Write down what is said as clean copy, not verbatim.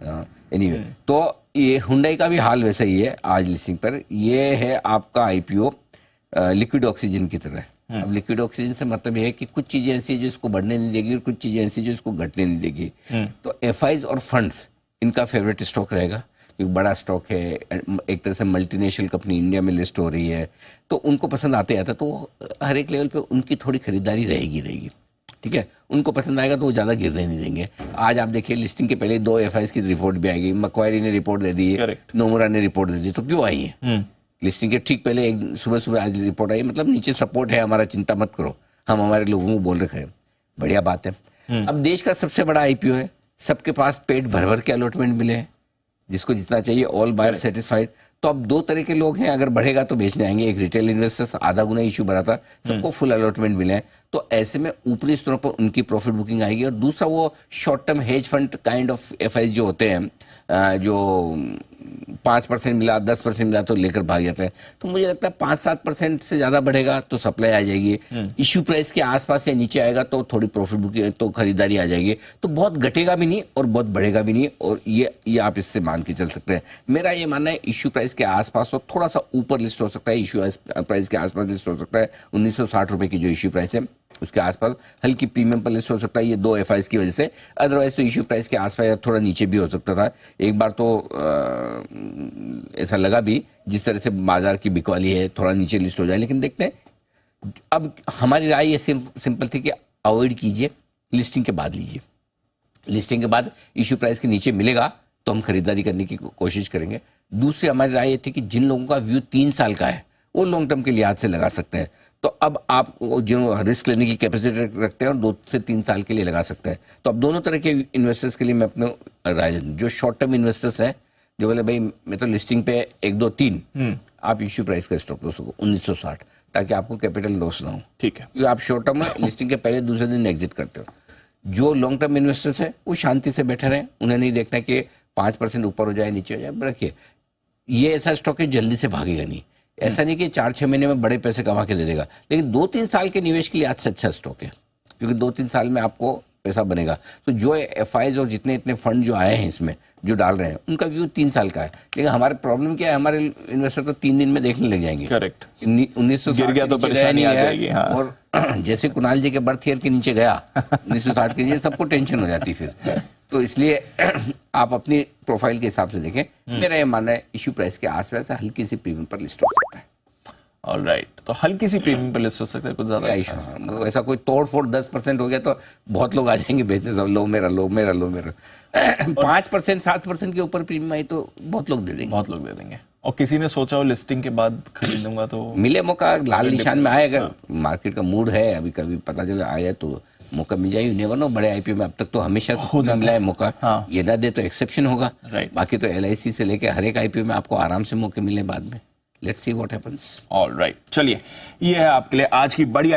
Anyway तो ये Hyundai का भी हाल वैसा ही है आज लिस्टिंग पर। ये है आपका आईपीओ लिक्विड ऑक्सीजन की तरह। अब लिक्विड ऑक्सीजन से मतलब ये है कि कुछ चीजें ऐसी है जो इसको बढ़ने नहीं देगी और कुछ चीजें ऐसी जो इसको घटने नहीं देगी। तो एफआईज और फंड्स इनका फेवरेट स्टॉक रहेगा क्योंकि बड़ा स्टॉक है, एक तरह से मल्टीनेशनल कंपनी इंडिया में लिस्ट हो रही है, तो उनको पसंद आते आता, तो हर एक लेवल पे उनकी थोड़ी खरीदारी रहेगी। ठीक है, उनको पसंद आएगा तो वो ज़्यादा गिरने नहीं देंगे। आज आप देखिए लिस्टिंग के पहले 2 एफआईज की रिपोर्ट भी आएगी, मक्वारी ने रिपोर्ट दे दी है, नोमुरा ने रिपोर्ट दे दी, तो क्यों आई है? लिस्टिंग के ठीक पहले एक सुबह आज रिपोर्ट आई, मतलब नीचे सपोर्ट है हमारा, चिंता मत करो, हम हमारे लोगों को बोल रखे हैं, बढ़िया बात है। अब देश का सबसे बड़ा आईपीओ है, सबके पास पेट भर भर के अलॉटमेंट मिले हैं, जिसको जितना चाहिए, ऑल बायर सेटिस्फाइड। तो अब 2 तरह के लोग हैं, अगर बढ़ेगा तो बेचने आएंगे। एक रिटेल इन्वेस्टर्स आधा गुना इशू भरा था, सबको फुल अलॉटमेंट मिले हैं, तो ऐसे में ऊपरी स्तरों पर उनकी प्रॉफिट बुकिंग आएगी। और दूसरा वो short term hedge fund kind of FIIs जो होते हैं, जो 5% मिला 10% मिला तो लेकर भाग जाता है। तो मुझे लगता है 5-7% से ज्यादा बढ़ेगा तो सप्लाई आ जाएगी, इश्यू प्राइस के आसपास या नीचे आएगा तो थोड़ी प्रॉफिट बुकिंग, तो खरीदारी आ जाएगी। तो बहुत घटेगा भी नहीं और बहुत बढ़ेगा भी नहीं, और ये आप इससे मान के चल सकते हैं। मेरा ये मानना है इश्यू प्राइस के आसपास और थोड़ा सा ऊपर लिस्ट हो सकता है, इश्यू प्राइस के आसपास लिस्ट हो सकता है। 1960 रुपए की जो इश्यू प्राइस है उसके आसपास हल्की प्रीमियम पर लिस्ट हो सकता है, ये 2 एफआईज की वजह से। अदरवाइज तो इश्यू प्राइस के आसपास या थोड़ा नीचे भी हो सकता था। एक बार तो ऐसा लगा भी, जिस तरह से बाजार की बिकवाली है, थोड़ा नीचे लिस्ट हो जाए, लेकिन देखते हैं। अब हमारी राय ये सिंपल थी कि अवॉइड कीजिए, लिस्टिंग के बाद लीजिए। लिस्टिंग के बाद इश्यू प्राइस के नीचे मिलेगा तो हम खरीदारी करने की कोशिश करेंगे। दूसरी हमारी राय ये थी कि जिन लोगों का व्यू 3 साल का है वो लॉन्ग टर्म के लिहाज से लगा सकते हैं। तो अब आप जो रिस्क लेने की कैपेसिटी रखते हैं और 2 से 3 साल के लिए लगा सकते हैं। तो अब दोनों तरह के इन्वेस्टर्स के लिए मैं अपने राय, जो शॉर्ट टर्म इन्वेस्टर्स हैं, जो बोले भाई मैं तो लिस्टिंग पे 1, 2, 3, आप इश्यू प्राइस का स्टॉप लॉस हो 1960, ताकि आपको कैपिटल लॉस ना हो। ठीक है, क्योंकि आप शॉर्ट टर्म में लिस्टिंग के पहले दूसरे दिन एग्जिट करते हो। जो लॉन्ग टर्म इन्वेस्टर्स है वो शांति से बैठे रहे, उन्हें नहीं देखना कि 5% ऊपर हो जाए नीचे हो जाए। रखिए, ये ऐसा स्टॉक है जल्दी से भागेगा नहीं, ऐसा नहीं कि 4-6 महीने में बड़े पैसे कमा के दे देगा, लेकिन 2-3 साल के निवेश के लिए आज से अच्छा स्टॉक है, क्योंकि 2-3 साल में आपको पैसा बनेगा। तो जो एफआईज और जितने इतने फंड जो आए हैं इसमें जो डाल रहे हैं, उनका व्यू 3 साल का है। लेकिन हमारे प्रॉब्लम क्या है, हमारे इन्वेस्टर तो 3 दिन में देखने लग जाएंगे। करेक्ट, 1960 गिर गया तो परेशानी आ जाएगी। हाँ। और जैसे कुणाल जी के बर्थ ईयर के नीचे गया 1960 के, सबको टेंशन हो जाती फिर। तो इसलिए आप अपनी प्रोफाइल के हिसाब से देखें। मेरा ये मानना है इश्यू प्राइस के आसपास हल्की सी प्रीमियम पर लिस्ट हो सकता है। ऑलराइट, तो हल्की सी प्रीमियम पर लिस्ट हो सकता है, कुछ ज्यादा ऐसा कोई तोड़-फोड़ 10% हो गया तो बहुत लोग आ जाएंगे बेचने, सब लो मेरा 5% 7% के ऊपर प्रीमियम आई तो बहुत लोग दे देंगे। और किसी ने सोचा हो लिस्टिंग के बाद खरीदूंगा तो मिले मौका, लाल निशान में आए, अगर मार्केट का मूड है, अभी कभी पता चला आया तो मौका मिल जाए। नेवर नो, बड़े आईपीओ में अब तक तो हमेशा हो मिला है मौका। हाँ। ये ना दे तो एक्सेप्शन होगा। बाकी तो एलआईसी से लेके हर एक आईपीओ में आपको आराम से मौके मिले बाद में। Let's see what happens. Alright, चलिए, ये है आपके लिए आज की बड़ी